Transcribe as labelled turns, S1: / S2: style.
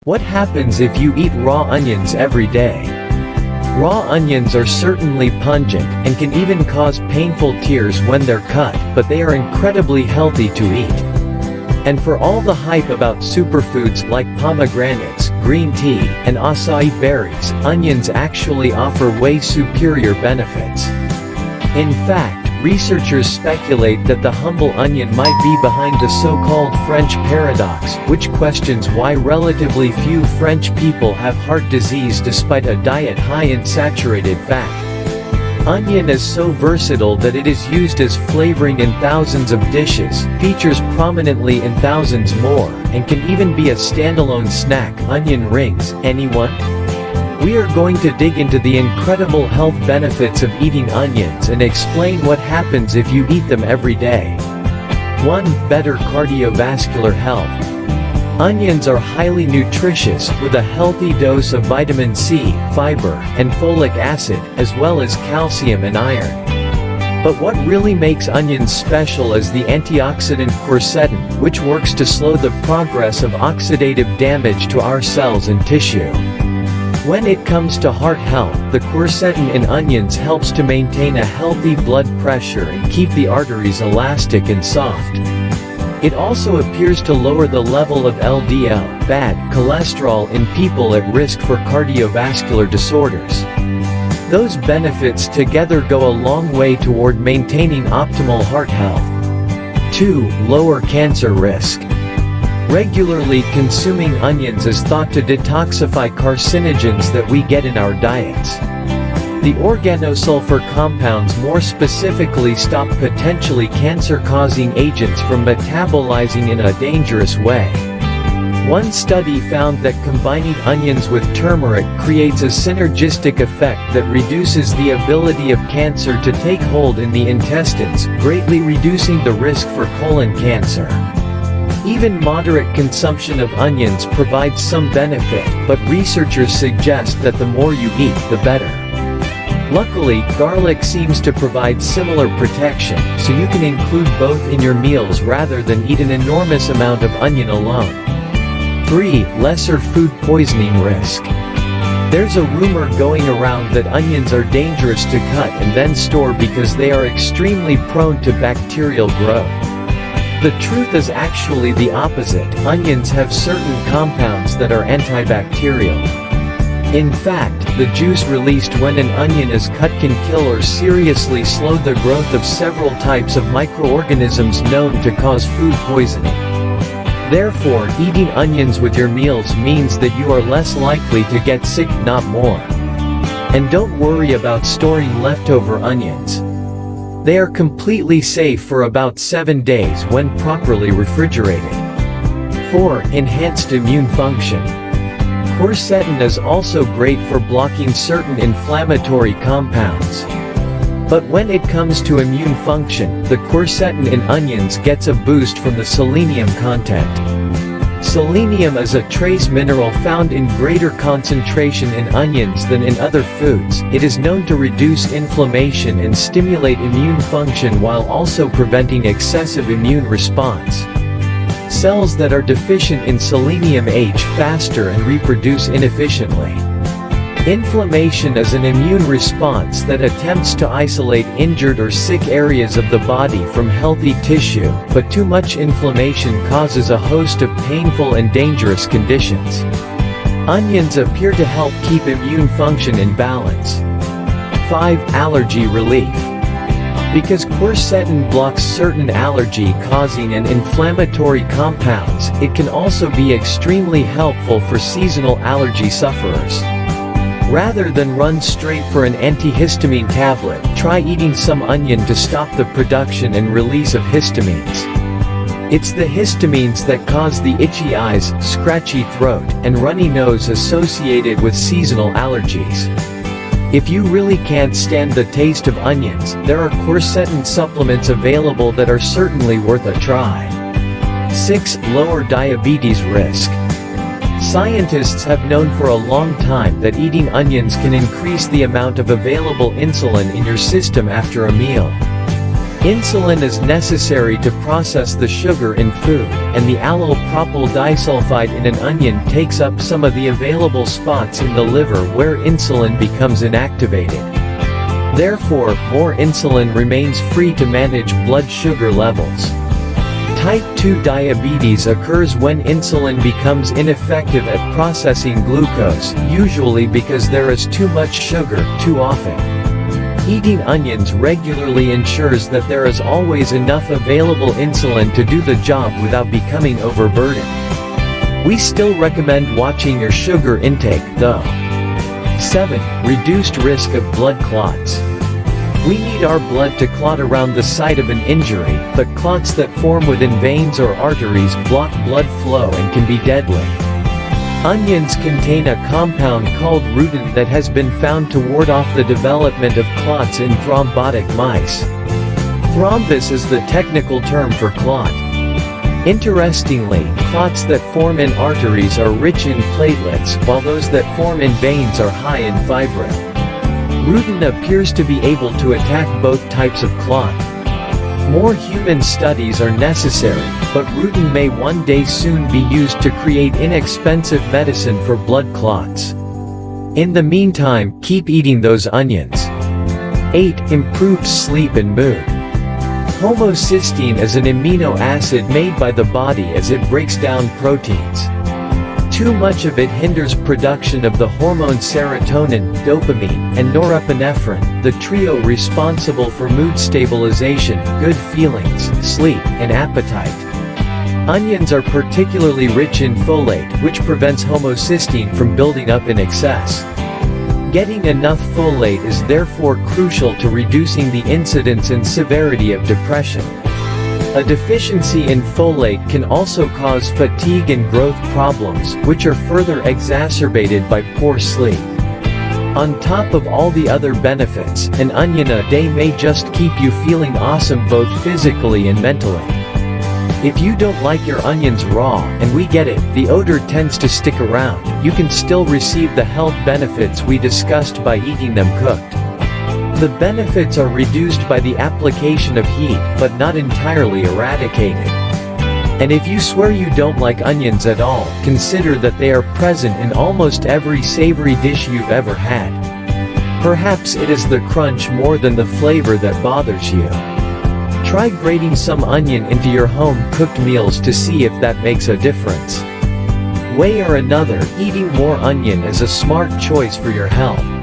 S1: What happens if you eat raw onions every day? Raw onions are certainly pungent, and can even cause painful tears when they're cut, but they are incredibly healthy to eat. And for all the hype about superfoods like pomegranates, green tea, and acai berries, onions actually offer way superior benefits. In fact, researchers speculate that the humble onion might be behind the so-called French paradox, which questions why relatively few French people have heart disease despite a diet high in saturated fat. Onion is so versatile that it is used as flavoring in thousands of dishes, features prominently in thousands more, and can even be a standalone snack. Onion rings, anyone? We are going to dig into the incredible health benefits of eating onions and explain what happens if you eat them every day. 1. Better cardiovascular health. Onions are highly nutritious, with a healthy dose of vitamin C, fiber, and folic acid, as well as calcium and iron. But what really makes onions special is the antioxidant quercetin, which works to slow the progress of oxidative damage to our cells and tissue. When it comes to heart health, the quercetin in onions helps to maintain a healthy blood pressure and keep the arteries elastic and soft. It also appears to lower the level of LDL, bad cholesterol, in people at risk for cardiovascular disorders. Those benefits together go a long way toward maintaining optimal heart health. 2. Lower cancer risk. Regularly consuming onions is thought to detoxify carcinogens that we get in our diets. The organosulfur compounds more specifically stop potentially cancer-causing agents from metabolizing in a dangerous way. One study found that combining onions with turmeric creates a synergistic effect that reduces the ability of cancer to take hold in the intestines, greatly reducing the risk for colon cancer. Even moderate consumption of onions provides some benefit, but researchers suggest that the more you eat, the better. Luckily, garlic seems to provide similar protection, so you can include both in your meals rather than eat an enormous amount of onion alone. 3. Lesser food poisoning risk. There's a rumor going around that onions are dangerous to cut and then store because they are extremely prone to bacterial growth. The truth is actually the opposite. Onions have certain compounds that are antibacterial. In fact, the juice released when an onion is cut can kill or seriously slow the growth of several types of microorganisms known to cause food poisoning. Therefore, eating onions with your meals means that you are less likely to get sick, not more. And don't worry about storing leftover onions. They are completely safe for about 7 days when properly refrigerated. 4. Enhanced immune function. Quercetin is also great for blocking certain inflammatory compounds. But when it comes to immune function, the quercetin in onions gets a boost from the selenium content. Selenium is a trace mineral found in greater concentration in onions than in other foods. It is known to reduce inflammation and stimulate immune function while also preventing excessive immune response. Cells that are deficient in selenium age faster and reproduce inefficiently. Inflammation is an immune response that attempts to isolate injured or sick areas of the body from healthy tissue, but too much inflammation causes a host of painful and dangerous conditions. Onions appear to help keep immune function in balance. 5. Allergy relief. Because quercetin blocks certain allergy-causing and inflammatory compounds, it can also be extremely helpful for seasonal allergy sufferers. Rather than run straight for an antihistamine tablet, try eating some onion to stop the production and release of histamines. It's the histamines that cause the itchy eyes, scratchy throat, and runny nose associated with seasonal allergies. If you really can't stand the taste of onions, there are quercetin supplements available that are certainly worth a try. 6. Lower diabetes risk. Scientists have known for a long time that eating onions can increase the amount of available insulin in your system after a meal. Insulin is necessary to process the sugar in food, and the allyl propyl disulfide in an onion takes up some of the available spots in the liver where insulin becomes inactivated. Therefore, more insulin remains free to manage blood sugar levels. Type 2 diabetes occurs when insulin becomes ineffective at processing glucose, usually because there is too much sugar, too often. Eating onions regularly ensures that there is always enough available insulin to do the job without becoming overburdened. We still recommend watching your sugar intake, though. 7. Reduced risk of blood clots. We need our blood to clot around the site of an injury, but clots that form within veins or arteries block blood flow and can be deadly. Onions contain a compound called rutin that has been found to ward off the development of clots in thrombotic mice. Thrombus is the technical term for clot. Interestingly, clots that form in arteries are rich in platelets, while those that form in veins are high in fibrin. Rutin appears to be able to attack both types of clot. More human studies are necessary, but rutin may one day soon be used to create inexpensive medicine for blood clots. In the meantime, keep eating those onions. 8. Improved sleep and mood. Homocysteine is an amino acid made by the body as it breaks down proteins. Too much of it hinders production of the hormones serotonin, dopamine, and norepinephrine, the trio responsible for mood stabilization, good feelings, sleep, and appetite. Onions are particularly rich in folate, which prevents homocysteine from building up in excess. Getting enough folate is therefore crucial to reducing the incidence and severity of depression. A deficiency in folate can also cause fatigue and growth problems, which are further exacerbated by poor sleep. On top of all the other benefits, an onion a day may just keep you feeling awesome both physically and mentally. If you don't like your onions raw, and we get it, the odor tends to stick around, you can still receive the health benefits we discussed by eating them cooked. The benefits are reduced by the application of heat, but not entirely eradicated. And if you swear you don't like onions at all, consider that they are present in almost every savory dish you've ever had. Perhaps it is the crunch more than the flavor that bothers you. Try grating some onion into your home-cooked meals to see if that makes a difference. Way or another, eating more onion is a smart choice for your health.